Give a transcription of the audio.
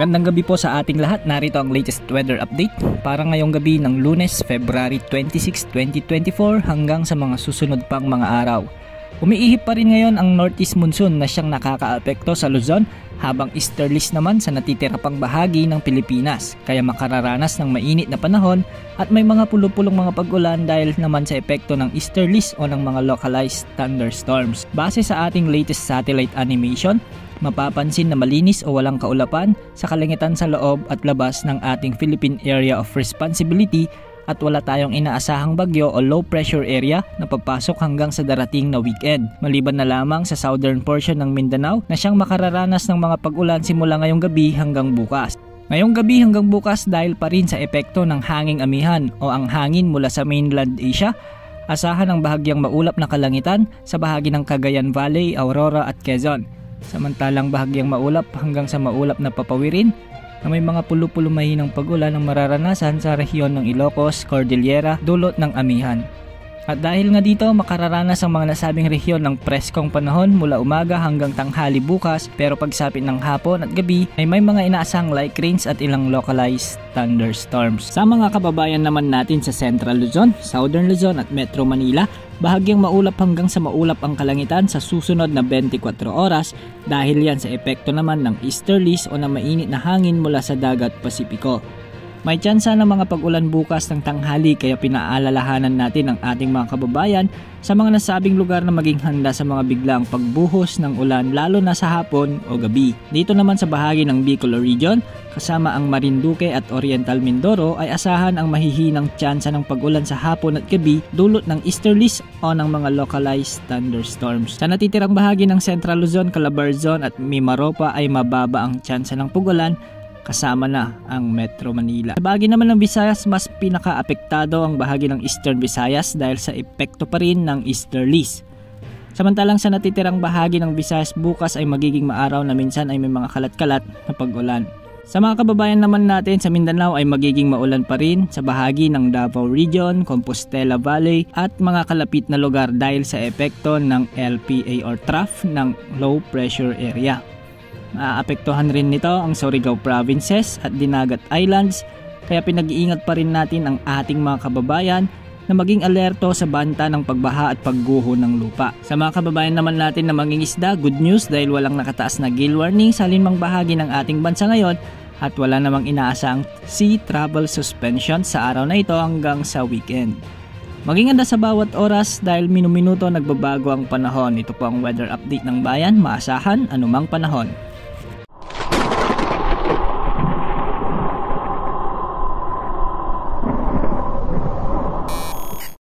Magandang gabi po sa ating lahat. Narito ang latest weather update para ngayong gabi ng Lunes, February 26, 2024 hanggang sa mga susunod pang mga araw. Umiihip pa rin ngayon ang northeast monsoon na siyang nakakaapekto sa Luzon, habang easterlies naman sa natitira pang bahagi ng Pilipinas, kaya makararanas ng mainit na panahon at may mga pulupulong mga pag-ulan dahil naman sa epekto ng easterlies o ng mga localized thunderstorms. Base sa ating latest satellite animation, mapapansin na malinis o walang kaulapan sa kalangitan sa loob at labas ng ating Philippine Area of Responsibility at wala tayong inaasahang bagyo o low pressure area na papasok hanggang sa darating na weekend. Maliban na lamang sa southern portion ng Mindanao na siyang makararanas ng mga pag-ulan simula ngayong gabi hanggang bukas. Ngayong gabi hanggang bukas dahil pa rin sa epekto ng hanging amihan o ang hangin mula sa mainland Asia, asahan ang bahagyang maulap na kalangitan sa bahagi ng Cagayan Valley, Aurora at Quezon. Samantalang bahagyang maulap hanggang sa maulap na papawirin na may mga pulo-pulo mahinang pag-ulan ang mararanasan sa rehiyon ng Ilocos, Cordillera, dulot ng amihan. At dahil nga dito, makararanas ang mga nasabing rehiyon ng preskong panahon mula umaga hanggang tanghali bukas, pero pagsapit ng hapon at gabi ay may mga inaasahang light rains at ilang localized thunderstorms. Sa mga kababayan naman natin sa Central Luzon, Southern Luzon at Metro Manila, bahagyang maulap hanggang sa maulap ang kalangitan sa susunod na 24 oras dahil yan sa epekto naman ng easterlies o na mainit na hangin mula sa dagat Pasipiko. May tsansa ng mga pag-ulan bukas ng tanghali kaya pinaalalahanan natin ang ating mga kababayan sa mga nasabing lugar na maging handa sa mga biglang pagbuhos ng ulan lalo na sa hapon o gabi. Dito naman sa bahagi ng Bicol Region, kasama ang Marinduque at Oriental Mindoro ay asahan ang mahihinang tsansa ng pag-ulan sa hapon at gabi dulot ng easterlies o ng mga localized thunderstorms. Sa natitirang bahagi ng Central Luzon, Calabarzon at Mimaropa ay mababa ang tsansa ng pag-ulan, kasama na ang Metro Manila. Sa bahagi naman ng Visayas, mas pinaka-apektado ang bahagi ng Eastern Visayas dahil sa epekto pa rin ng easterlies. Samantalang sa natitirang bahagi ng Visayas bukas ay magiging maaraw na minsan ay may mga kalat-kalat na pag-ulan. Sa mga kababayan naman natin sa Mindanao ay magiging maulan pa rin sa bahagi ng Davao Region, Compostela Valley at mga kalapit na lugar dahil sa epekto ng LPA or trough ng low pressure area. Maapektuhan rin nito ang Surigao Provinces at Dinagat Islands, kaya pinag-iingat pa rin natin ang ating mga kababayan na maging alerto sa banta ng pagbaha at pagguho ng lupa. Sa mga kababayan naman natin na mangingisda, good news dahil walang nakataas na gale warning sa alinmang bahagi ng ating bansa ngayon at wala namang inaasang sea travel suspension sa araw na ito hanggang sa weekend. Maging handa sa bawat oras dahil minuminuto nagbabago ang panahon. Ito po ang weather update ng bayan, maasahan anumang panahon.